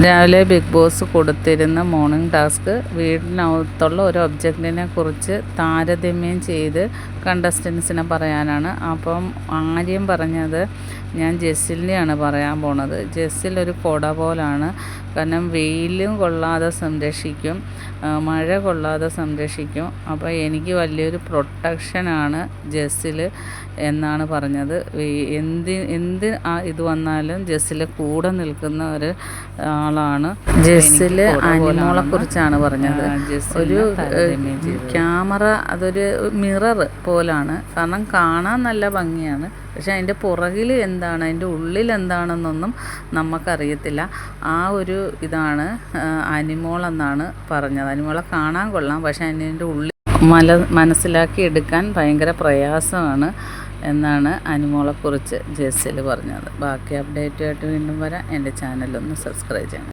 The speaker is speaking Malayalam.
രാവിലെ ബിഗ് ബോസ് കൊടുത്തിരുന്ന മോർണിംഗ് ടാസ്ക് വീടിനകത്തുള്ള ഒരു ഒബ്ജക്റ്റിനെ കുറിച്ച് താരതമ്യം ചെയ്ത് കണ്ടസ്റ്റൻസിനെ പറയാനാണ്. അപ്പം ആര്യം പറഞ്ഞത് ഞാൻ ജെസ്സിലിനെയാണ് പറയാൻ പോണത്. ജെസ്സിൽ ഒരു കുട പോലാണ്. കാരണം വെയിലും കൊള്ളാതെ സംരക്ഷിക്കും, മഴ കൊള്ളാതെ സംരക്ഷിക്കും. അപ്പോൾ എനിക്ക് വലിയൊരു പ്രൊട്ടക്ഷനാണ് ജെസ്സിൽ എന്നാണ് പറഞ്ഞത്. എന്ത് ഇത് വന്നാലും ജെസ്സിൽ കൂടെ നിൽക്കുന്ന ഒരു ആളാണ്. ജെസ്സിൽ അനിമോളെ കുറിച്ചാണ് പറഞ്ഞത്. ഒരു ക്യാമറ, അതൊരു മിറർ പോലാണ്. കാരണം കാണാൻ നല്ല ഭംഗിയാണ്, പക്ഷെ അതിൻ്റെ പുറകിൽ എന്താണ്, അതിൻ്റെ ഉള്ളിൽ എന്താണെന്നൊന്നും നമുക്കറിയത്തില്ല. ആ ഒരു ഇതാണ് അനിമോൾ എന്നാണ് പറഞ്ഞത്. അനിമോളെ കാണാൻ കൊള്ളാം, പക്ഷെ അതിൻ്റെ ഉള്ളിൽ മനസ്സിലാക്കി എടുക്കാൻ ഭയങ്കര പ്രയാസമാണ് എന്നാണ് അനിമോളെക്കുറിച്ച് ജെസ്സിൽ പറഞ്ഞത്. ബാക്കി അപ്ഡേറ്റുമായിട്ട് വീണ്ടും വരാം. എൻ്റെ ചാനലൊന്ന് സബ്സ്ക്രൈബ് ചെയ്യണം.